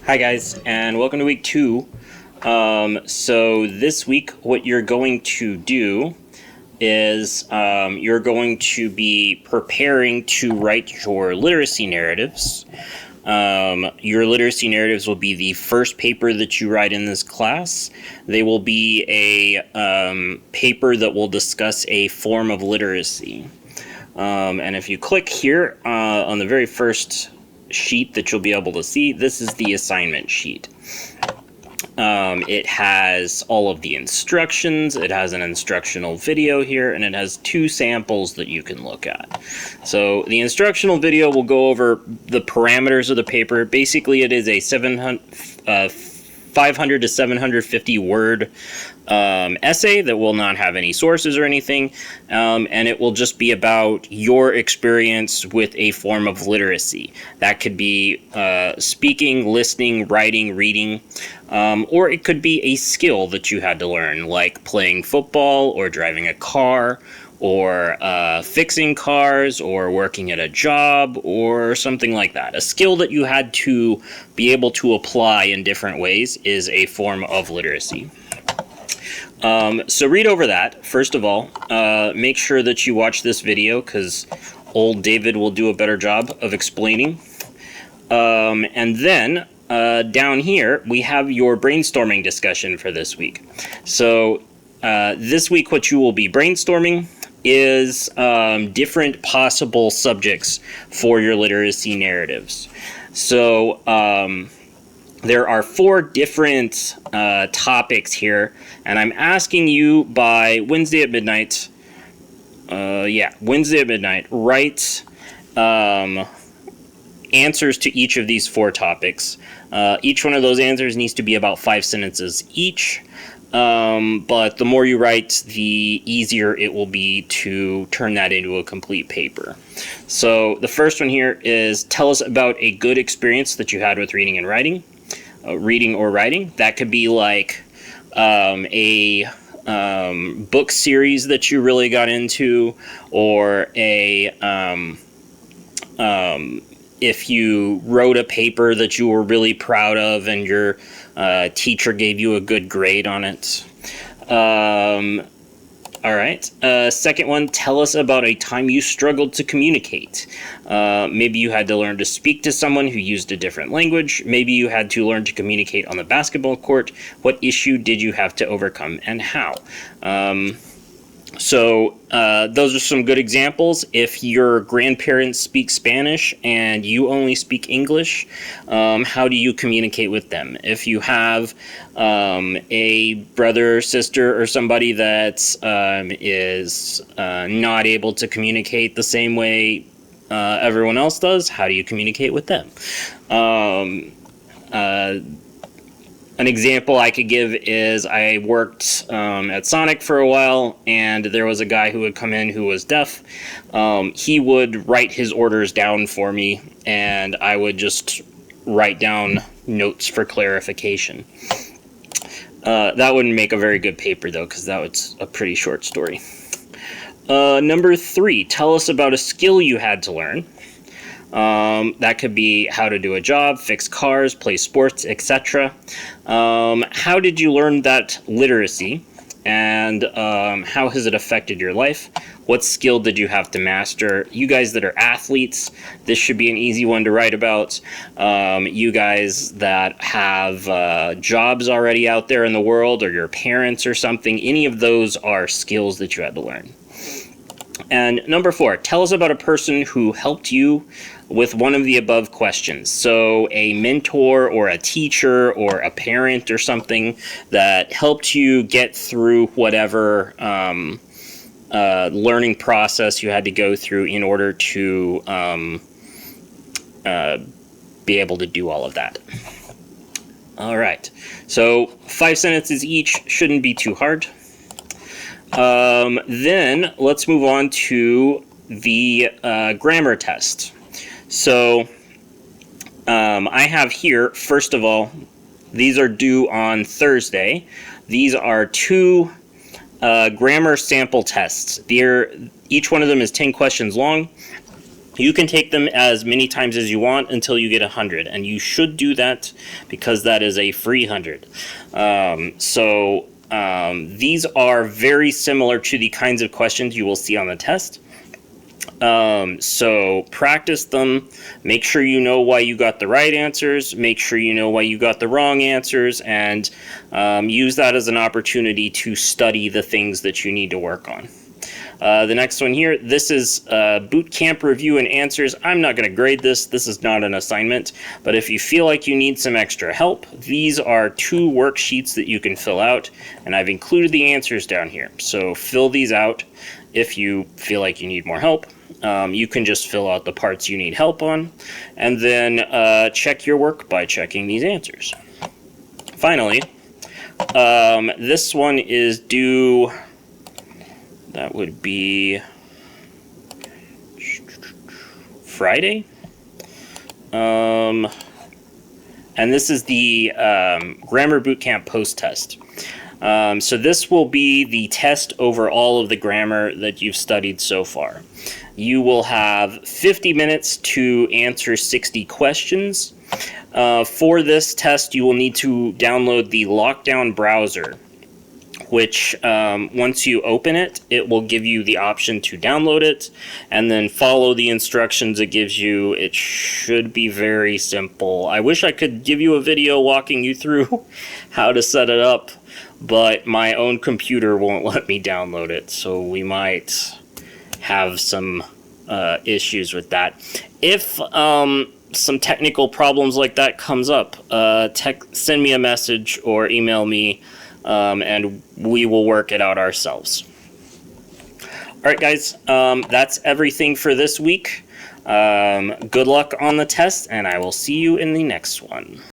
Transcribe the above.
Hi guys, and welcome to week 2. So this week what you're going to do is you're going to be preparing to write your literacy narratives. Your literacy narratives will be the first paper that you write in this class. They will be a paper that will discuss a form of literacy. And if you click here on the very first sheet that you'll be able to see, this is the assignment sheet. It has all of the instructions, it has an instructional video here, and it has 2 samples that you can look at. So the instructional video will go over the parameters of the paper. Basically, it is a 500 to 750 word essay that will not have any sources or anything, and it will just be about your experience with a form of literacy. That could be speaking, listening, writing, reading, or it could be a skill that you had to learn, like playing football or driving a car, or fixing cars, or working at a job, or something like that. A skill that you had to be able to apply in different ways is a form of literacy. So read over that. First of all, make sure that you watch this video because old David will do a better job of explaining. And then down here, we have your brainstorming discussion for this week. So this week, what you will be brainstorming is different possible subjects for your literacy narratives. So there are 4 different topics here, and I'm asking you by Wednesday at midnight, Wednesday at midnight, write answers to each of these 4 topics. Each one of those answers needs to be about 5 sentences each. But the more you write, the easier it will be to turn that into a complete paper. So the first one here is, tell us about a good experience that you had with reading and writing. Reading or writing. That could be like a book series that you really got into, or if you wrote a paper that you were really proud of and your teacher gave you a good grade on it. All right. Second one, tell us about a time you struggled to communicate. Maybe you had to learn to speak to someone who used a different language. Maybe you had to learn to communicate on the basketball court. What issue did you have to overcome and how? So those are some good examples. If your grandparents speak Spanish and you only speak English, how do you communicate with them? If you have a brother, sister, or somebody that is not able to communicate the same way everyone else does, how do you communicate with them? An example I could give is I worked at Sonic for a while, and there was a guy who would come in who was deaf. He would write his orders down for me, and I would just write down notes for clarification. That wouldn't make a very good paper, though, because that was a pretty short story. Number 3, tell us about a skill you had to learn. That could be how to do a job, fix cars, play sports, etc. How did you learn that literacy, and how has it affected your life? What skill did you have to master? You guys that are athletes, this should be an easy one to write about. You guys that have jobs already out there in the world, or your parents or something, any of those are skills that you had to learn. And number 4, tell us about a person who helped you with one of the above questions. So a mentor or a teacher or a parent or something that helped you get through whatever learning process you had to go through in order to be able to do all of that. All right, so 5 sentences each, shouldn't be too hard. Then let's move on to the grammar test. So I have here, first of all, these are due on Thursday. These are 2 grammar sample tests. Each one of them is 10 questions long. You can take them as many times as you want until you get 100, and you should do that because that is a free 100. These are very similar to the kinds of questions you will see on the test. So practice them, make sure you know why you got the right answers, make sure you know why you got the wrong answers, and use that as an opportunity to study the things that you need to work on. The next one here, this is boot camp review and answers. I'm not going to grade this. This is not an assignment, but if you feel like you need some extra help, these are 2 worksheets that you can fill out, and I've included the answers down here. So fill these out if you feel like you need more help. You can just fill out the parts you need help on, and then check your work by checking these answers. Finally, this one is due... That would be Friday. And this is the Grammar Bootcamp post-test. So this will be the test over all of the grammar that you've studied so far. You will have 50 minutes to answer 60 questions. For this test, you will need to download the Lockdown browser, which once you open it, it will give you the option to download it and then follow the instructions it gives you. It should be very simple. I wish I could give you a video walking you through how to set it up, but my own computer won't let me download it, so we might have some issues with that. If some technical problems like that comes up, send me a message or email me, and we will work it out ourselves. All right, guys, that's everything for this week. Good luck on the test, and I will see you in the next one.